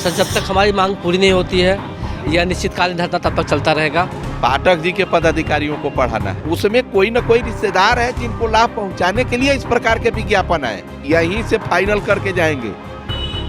Sir, जब तक हमारी मांग पूरी नहीं होती है यह अनिश्चितकालीन धरना तब तक चलता रहेगा। पाठक जी के पदाधिकारियों को पढ़ाना है, उसमें कोई न कोई रिश्तेदार है जिनको लाभ पहुंचाने के लिए इस प्रकार के विज्ञापन आए। यहीं से फाइनल करके जाएंगे,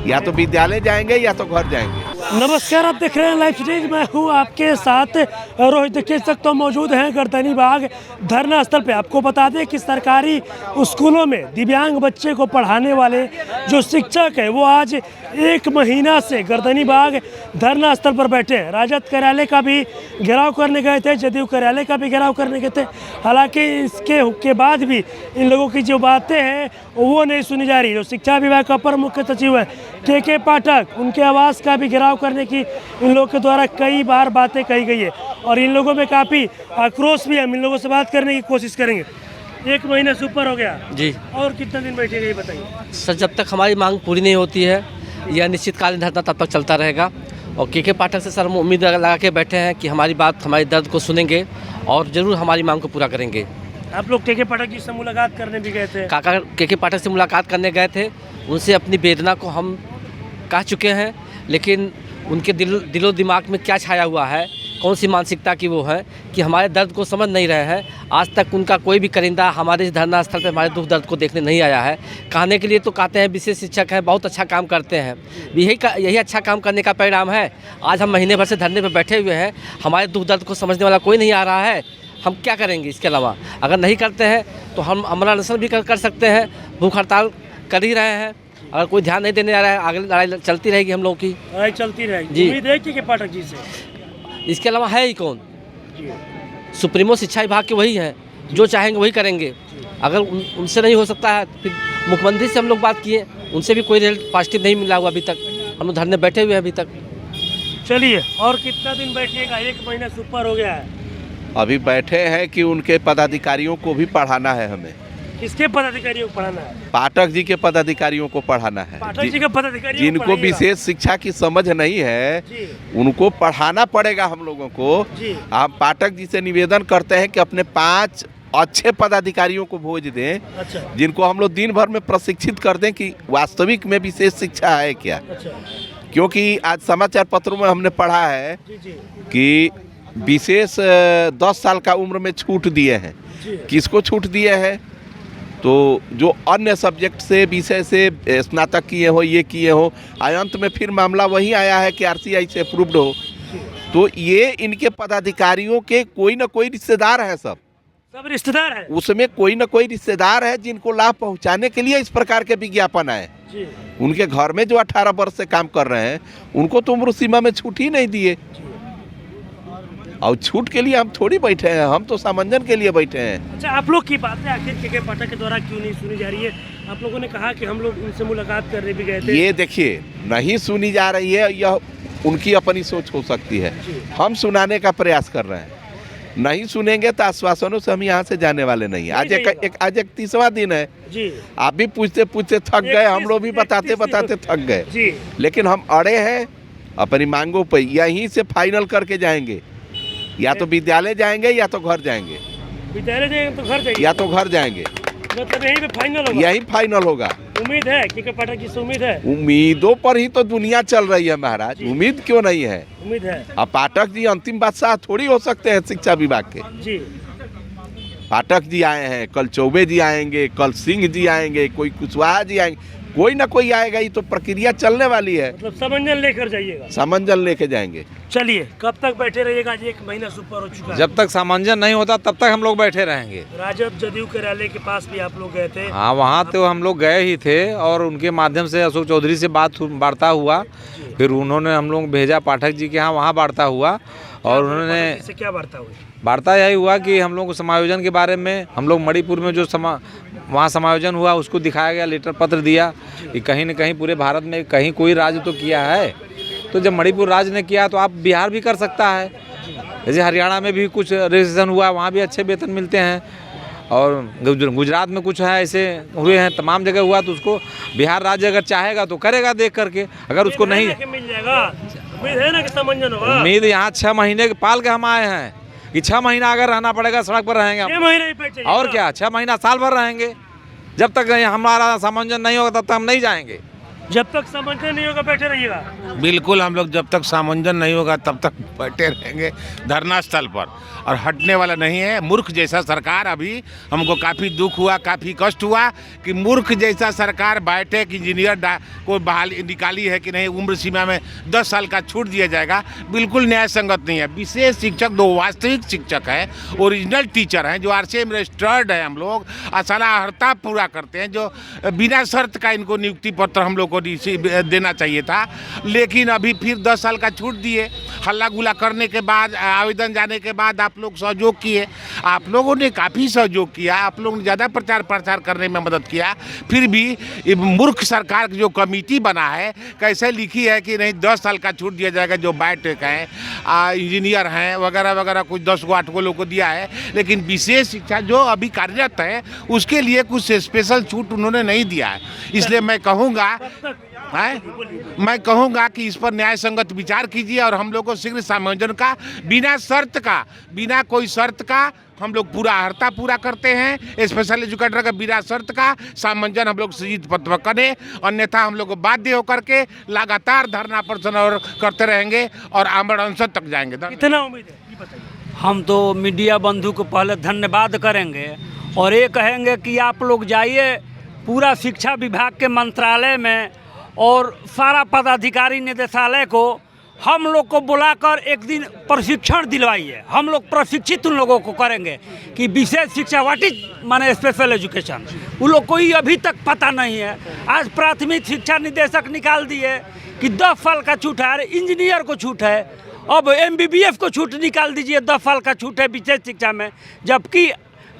या तो विद्यालय जाएंगे या तो घर जाएंगे। नमस्कार, आप देख रहे हैं लाइव स्ट्रीम। मैं हूं आपके साथ रोहित। देख सकते हो मौजूद हैं गर्दनी बाग धरना स्थल पे। आपको बता दें कि सरकारी स्कूलों में दिव्यांग बच्चे को पढ़ाने वाले जो शिक्षक हैं वो आज 1 महीना से गर्दनी बाग धरना स्थल पर बैठे हैं। राजद कार्यालय का भी घेराव करने गए थे, जदयू कार्यालय का भी घेराव करने गए थे। हालांकि इसके बाद भी इन लोगों की जो बातें हैं वो नहीं सुनी जा रही। जो शिक्षा विभाग का अपर मुख्य सचिव है के पाठक, उनके आवास का भी घेराव करने की इन लोगों के द्वारा कई बार बातें कही गई है और इन लोगों में काफ़ी आक्रोश भी है। हम इन लोगों से बात करने की कोशिश करेंगे। 1 महीना से ऊपर हो गया जी, और कितना दिन बैठेगा ये बताइए। सर, जब तक हमारी मांग पूरी नहीं होती है यह अनिश्चितकालीन धरना तब तक चलता रहेगा। और के पाठक से सर हम उम्मीद लगा के बैठे हैं कि हमारी बात, हमारे दर्द को सुनेंगे और ज़रूर हमारी मांग को पूरा करेंगे। आप लोग के पाठक जी से मुलाकात करने भी गए थे? काका के पाठक से मुलाकात करने गए थे, उनसे अपनी वेदना को हम कह चुके हैं, लेकिन उनके दिलो दिमाग में क्या छाया हुआ है, कौन सी मानसिकता की वो है कि हमारे दर्द को समझ नहीं रहे हैं। आज तक उनका कोई भी करिंदा हमारे इस धरना स्थल पर हमारे दुख दर्द को देखने नहीं आया है। कहने के लिए तो कहते हैं विशेष शिक्षक हैं, बहुत अच्छा काम करते हैं। यही अच्छा काम करने का परिणाम है। आज हम महीने भर से धरने पर बैठे हुए हैं, हमारे दुख दर्द को समझने वाला कोई नहीं आ रहा है। हम क्या करेंगे इसके अलावा? अगर नहीं करते हैं तो हम अमला अनशन भी कर सकते हैं, भूख हड़ताल कर ही रहे हैं। अगर कोई ध्यान नहीं देने जा रहा है, आगे लड़ाई चलती रहेगी, हम लोगों की लड़ाई चलती रहेगी जी। उम्मीद है कि पाठक जी से, इसके अलावा है ही कौन? जी। सुप्रीमो शिक्षा विभाग के वही हैं, जो चाहेंगे वही करेंगे। अगर उनसे नहीं हो सकता है, फिर मुख्यमंत्री से हम लोग बात किए, उनसे भी कोई रिजल्ट पॉजिटिव नहीं मिला हुआ अभी तक। हम लोग धरने बैठे हुए हैं अभी तक। चलिए, और कितना दिन बैठिएगा? 1 महीना से ऊपर हो गया है। अभी बैठे हैं कि उनके पदाधिकारियों को भी पढ़ाना है हमें। किसके पदाधिकारियों को पढ़ाना है? पाठक जी के पदाधिकारियों को पढ़ाना है। पाठक जी के पदाधिकारियों को जिनको पढ़ाइएगा। विशेष शिक्षा की समझ नहीं है जी। उनको पढ़ाना पड़ेगा हम लोगों को। जी। हम पाठक जी से निवेदन करते हैं कि अपने 5 अच्छे पदाधिकारियों को भेज दें, अच्छा। जिनको हम लोग दिन भर में प्रशिक्षित कर दें कि वास्तविक में विशेष शिक्षा है क्या। अच्छा। क्योंकि आज समाचार पत्रों में हमने पढ़ा है जी। कि विशेष 10 साल का उम्र में छूट दिए हैं। किसको छूट दिए हैं? तो जो अन्य सब्जेक्ट से, विषय से स्नातक किए हो, ये किए हो, अंत में फिर मामला वही आया है कि RCI से अप्रूव्ड हो। तो ये इनके पदाधिकारियों के कोई ना कोई रिश्तेदार है, सब रिश्तेदार है। उसमें कोई ना कोई रिश्तेदार है जिनको लाभ पहुंचाने के लिए इस प्रकार के विज्ञापन आए। उनके घर में जो 18 वर्ष से काम कर रहे हैं उनको तो उम्र सीमा में छूट ही नहीं दिए। और छूट के लिए हम थोड़ी बैठे हैं, हम तो सामंजन के लिए बैठे हैं। अच्छा, आप लोग की बातें आखिर के पाठक के द्वारा क्यों नहीं सुनी जा रही है? आप लोगों ने कहा कि हम लोग उनसे मुलाकात करने भी गए थे। ये देखिए, नहीं सुनी जा रही है, यह उनकी अपनी सोच हो सकती है। हम सुनाने का प्रयास कर रहे हैं। नहीं सुनेंगे तो आश्वासनों से हम यहाँ से जाने वाले नहीं है। आज 31वां दिन है जी। आप भी पूछते पूछते थक गए, हम लोग भी बताते बताते थक गए, लेकिन हम अड़े हैं अपनी मांगों पर। यहीं से फाइनल करके जाएंगे, या तो विद्यालय जाएंगे या तो घर जाएंगे। विद्यालय जाएंगे तो घर जाएंगे, या तो घर जाएंगे, मतलब यहीं पे फाइनल होगा। यही फाइनल होगा। उम्मीद है कि पाठक जी से उम्मीद है? उम्मीदों पर ही तो दुनिया चल रही है महाराज, उम्मीद क्यों नहीं है? उम्मीद है। अब पाठक जी अंतिम बादशाह थोड़ी हो सकते हैं शिक्षा विभाग के जी। पाठक जी आए हैं, कल चौबे जी आएंगे, कल सिंह जी आएंगे, कोई कुशवाहा जी आएंगे, कोई ना कोई आएगा। ये तो प्रक्रिया चलने वाली है। मतलब समंजन लेकर जाइएगा? समंजन लेके जाएंगे। चलिए, कब तक बैठे रहिएगा? 1 महीना से ऊपर हो चुका है। जब तक सामंजन नहीं होता तब तक हम लोग बैठे रहेंगे। राजद जदयू कार्यालय के पास भी आप लोग गए थे? हाँ, वहाँ तो हम लोग गए ही थे और उनके माध्यम से अशोक चौधरी से वार्ता हुआ। फिर उन्होंने हम लोग भेजा पाठक जी के यहाँ, वहाँ वार्ता हुआ और उन्होंने क्या वार्ता हुई? वार्ता यही हुआ कि हम लोग को समायोजन के बारे में, हम लोग मणिपुर में जो वहाँ समायोजन हुआ उसको दिखाया गया, लेटर पत्र दिया कि कहीं न कहीं पूरे भारत में कहीं कोई राज्य तो किया है। तो जब मणिपुर राज्य ने किया तो आप बिहार भी कर सकता है। जैसे हरियाणा में भी कुछ रजिस्ट्रेशन हुआ, वहाँ भी अच्छे वेतन मिलते हैं। और गुजरात में कुछ है ऐसे हुए हैं, तमाम जगह हुआ। तो उसको बिहार राज्य अगर चाहेगा तो करेगा देख करके। अगर उसको नहीं, मिल जाएगा। उम्मीद है ना कि समंजन होगा? उम्मीद यहाँ 6 महीने के पाल के हम आए हैं कि 6 महीना अगर रहना पड़ेगा सड़क पर रहेंगे। 6 महीने और क्या, 6 महीना साल भर रहेंगे। जब तक हमारा सामंजन नहीं होगा तब तक हम नहीं जाएंगे। जब तक समझते नहीं होगा बैठे रहिएगा। बिल्कुल, हम लोग जब तक सामंजन नहीं होगा तब तक बैठे रहेंगे धरना स्थल पर और हटने वाला नहीं है। मूर्ख जैसा सरकार, अभी हमको काफ़ी दुख हुआ, काफ़ी कष्ट हुआ कि मूर्ख जैसा सरकार बायोटेक इंजीनियर को बहाली निकाली है कि नहीं, उम्र सीमा में 10 साल का छूट दिया जाएगा। बिल्कुल न्याय संगत नहीं है। विशेष शिक्षक दो वास्तविक शिक्षक हैं, ओरिजिनल टीचर हैं, जो RCM रजिस्टर्ड है, हम लोग असलाहर्ता पूरा करते हैं, जो बिना शर्त का इनको नियुक्ति पत्र हम लोग को देना चाहिए था, लेकिन अभी फिर 10 साल का छूट दिए। हल्ला गुला करने के बाद, आवेदन जाने के बाद आप लोग सहयोग किए, आप लोगों ने काफ़ी सहयोग किया, आप लोगों ने ज़्यादा प्रचार प्रसार करने में मदद किया। फिर भी मूर्ख सरकार की जो कमेटी बना है, कैसे लिखी है कि नहीं 10 साल का छूट दिया जाएगा, जो बायोटेक हैं, इंजीनियर हैं वगैरह वगैरह, कुछ 10 को 8 को लोग को दिया है, लेकिन विशेष शिक्षा जो अभी कार्यरत है उसके लिए कुछ स्पेशल छूट उन्होंने नहीं दिया है। इसलिए मैं कहूँगा कि इस पर न्याय संगत विचार कीजिए और हम लोग को शीघ्र समायोजन का बिना कोई शर्त का हम लोग पूरा करते हैं। स्पेशल एजुकेटर का बिना शर्त का सामंजन हम लोग सृजित पत्र करें, अन्यथा हम लोग बाध्य होकर के लगातार धरना प्रदर्शन करते रहेंगे और आमरण अनशन तक जाएंगे। कितना उम्मीद है ये बताइए। हम तो मीडिया बंधु को पहले धन्यवाद करेंगे और ये कहेंगे कि आप लोग जाइए पूरा शिक्षा विभाग के मंत्रालय में और सारा पदाधिकारी निदेशालय को हम लोग को बुलाकर एक दिन प्रशिक्षण दिलवाइए। हम लोग प्रशिक्षित उन लोगों को करेंगे कि विशेष शिक्षा व्हाट इज माने स्पेशल एजुकेशन, उन लोग को ही अभी तक पता नहीं है। आज प्राथमिक शिक्षा निदेशक निकाल दिए कि 10 साल का छूट है, इंजीनियर को छूट है, अब MBBS को छूट निकाल दीजिए, 10 साल का छूट है विशेष शिक्षा में, जबकि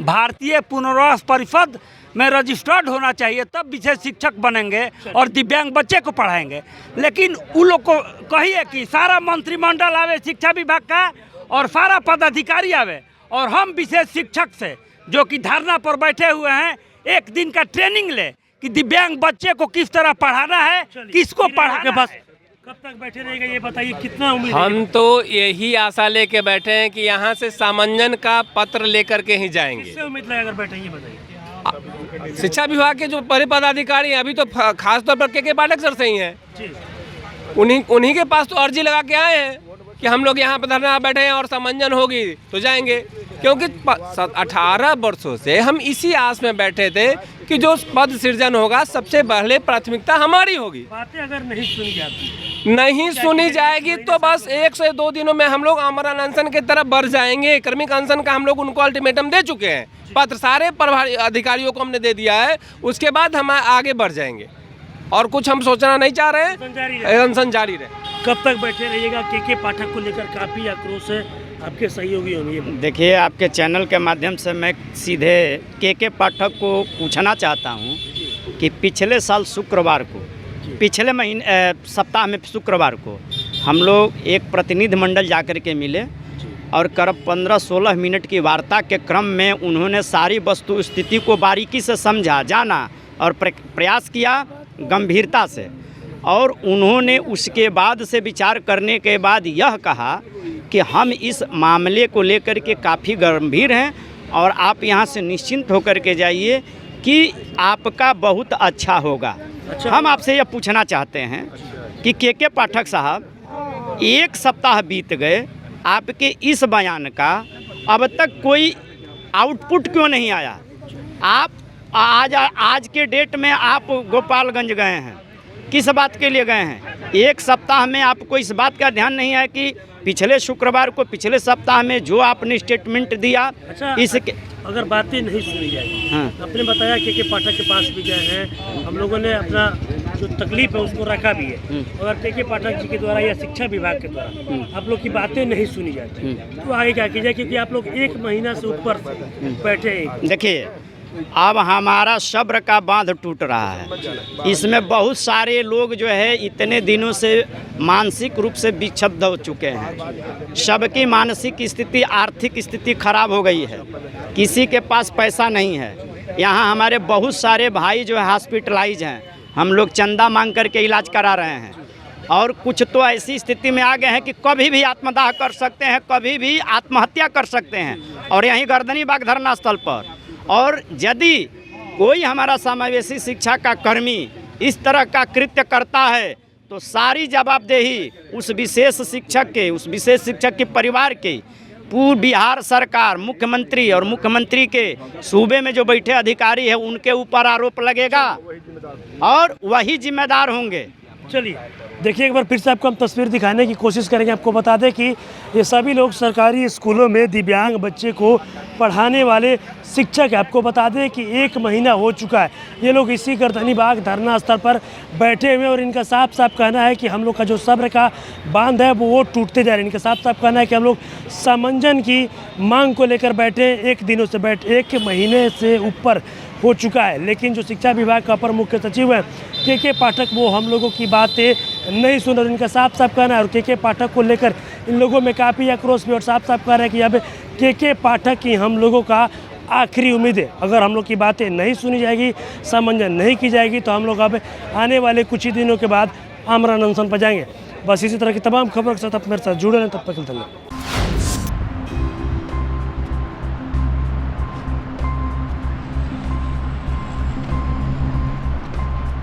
भारतीय पुनर्वास परिषद में रजिस्टर्ड होना चाहिए, तब विशेष शिक्षक बनेंगे और दिव्यांग बच्चे को पढ़ाएंगे। लेकिन उन लोग को कहिए कि सारा मंत्रिमंडल आवे शिक्षा विभाग का और सारा पदाधिकारी आवे और हम विशेष शिक्षक से जो कि धरना पर बैठे हुए हैं एक दिन का ट्रेनिंग ले कि दिव्यांग बच्चे को किस तरह पढ़ाना है, किसको पढ़ाना है। कब तक बैठे रहेगा ये बताइए, कितना उम्मीद है? हम तो यही आशा लेके बैठे हैं कि यहाँ से सामंजन का पत्र लेकर के ही जाएंगे। किससे उम्मीद है अगर बैठे ये बताइए। शिक्षा विभाग के जो बड़े पदाधिकारी हैं, अभी तो खास तौर पर के पाठक सर से ही हैं, उन्हीं के पास तो अर्जी लगा के आए हैं कि हम लोग यहाँ पर धरना बैठे हैं और सामंजन होगी तो जाएंगे, क्योंकि 18 वर्षों से हम इसी आस में बैठे थे कि जो पद सृजन होगा सबसे पहले प्राथमिकता हमारी होगी। बातें अगर नहीं सुनी जाएगी तो बस 1 से 2 दिनों में हम लोग आमरण अनशन की तरफ बढ़ जाएंगे। क्रमिक अनशन का हम लोग उनको अल्टीमेटम दे चुके हैं, पत्र सारे प्रभारी अधिकारियों को हमने दे दिया है, उसके बाद हम आगे बढ़ जाएंगे और कुछ हम सोचना नहीं चाह रहे हैं, अनशन जारी रहे। कब तक बैठे रहिएगा? के पाठक को लेकर काफ़ी आक्रोश है, आपके सहयोगी होंगे। देखिए, आपके चैनल के माध्यम से मैं सीधे के पाठक को पूछना चाहता हूं कि पिछले साल शुक्रवार को, पिछले महीने सप्ताह में शुक्रवार को हम लोग एक प्रतिनिधि मंडल जाकर के मिले और करीब 15-16 मिनट की वार्ता के क्रम में उन्होंने सारी वस्तु स्थिति को बारीकी से समझा, जाना और प्रयास किया गंभीरता से, और उन्होंने उसके बाद से विचार करने के बाद यह कहा कि हम इस मामले को लेकर के काफ़ी गंभीर हैं और आप यहाँ से निश्चिंत होकर के जाइए कि आपका बहुत अच्छा होगा। हम आपसे यह पूछना चाहते हैं कि के पाठक साहब, 1 सप्ताह बीत गए, आपके इस बयान का अब तक कोई आउटपुट क्यों नहीं आया? आप आज के डेट में आप गोपालगंज गए हैं, किस बात के लिए गए हैं? 1 सप्ताह में आपको इस बात का ध्यान नहीं है कि पिछले शुक्रवार को, पिछले सप्ताह में जो आपने स्टेटमेंट दिया, इसके अगर बातें नहीं सुनी जाएगी। हाँ। आपने बताया के पाठक के पास भी गए हैं, हम लोगों ने अपना जो तकलीफ है उसको रखा भी है, अगर के पाठक जी के द्वारा या शिक्षा विभाग के द्वारा आप लोग की बातें नहीं सुनी जाती तो आगे क्या कीजिए, क्योंकि आप लोग 1 महीना से ऊपर बैठे हैं। देखिए, अब हमारा सब्र का बांध टूट रहा है। इसमें बहुत सारे लोग जो है इतने दिनों से मानसिक रूप से विक्षिप्त हो चुके हैं। सबकी मानसिक स्थिति, आर्थिक स्थिति खराब हो गई है, किसी के पास पैसा नहीं है। यहाँ हमारे बहुत सारे भाई जो है हॉस्पिटलाइज हैं, हम लोग चंदा मांग करके इलाज करा रहे हैं, और कुछ तो ऐसी स्थिति में आ गए हैं कि कभी भी आत्मदाह कर सकते हैं, कभी भी आत्महत्या कर सकते हैं, और यहीं गर्दनी बाग धरना स्थल पर। और यदि कोई हमारा समावेशी शिक्षा का कर्मी इस तरह का कृत्य करता है तो सारी जवाबदेही उस विशेष शिक्षक के, उस विशेष शिक्षक के परिवार के, पूर्व बिहार सरकार, मुख्यमंत्री और मुख्यमंत्री के सूबे में जो बैठे अधिकारी है उनके ऊपर आरोप लगेगा और वही जिम्मेदार होंगे। चलिए देखिए, एक बार फिर से आपको हम तस्वीर दिखाने की कोशिश करेंगे। आपको बता दें कि ये सभी लोग सरकारी स्कूलों में दिव्यांग बच्चे को पढ़ाने वाले शिक्षक है। आपको बता दें कि 1 महीना हो चुका है ये लोग इसी गर्दनी बाग धरना स्थल पर बैठे हुए और इनका साफ साफ कहना है कि हम लोग का जो सब्र का बांध है वो टूटते जा रहे हैं। इनका साफ साफ कहना है कि हम लोग सामंजन की मांग को लेकर बैठे 1 महीने से ऊपर हो चुका है, लेकिन जो शिक्षा विभाग का अपर मुख्य सचिव है के पाठक वो हम लोगों की बातें नहीं सुन रहे। इनका साफ साफ कहना है और के पाठक को लेकर इन लोगों में काफ़ी आक्रोश भी और साफ साफ कह रहे हैं कि अब के पाठक की हम लोगों का आखिरी उम्मीद है। अगर हम लोग की बातें नहीं सुनी जाएगी, सामंजन नहीं की जाएगी तो हम लोग अब आने वाले कुछ ही दिनों के बाद आमरण अनशन पर जाएंगे। बस इसी तरह की तमाम खबरों के साथ आप मेरे साथ जुड़े रहें। तब तक धन्यवाद।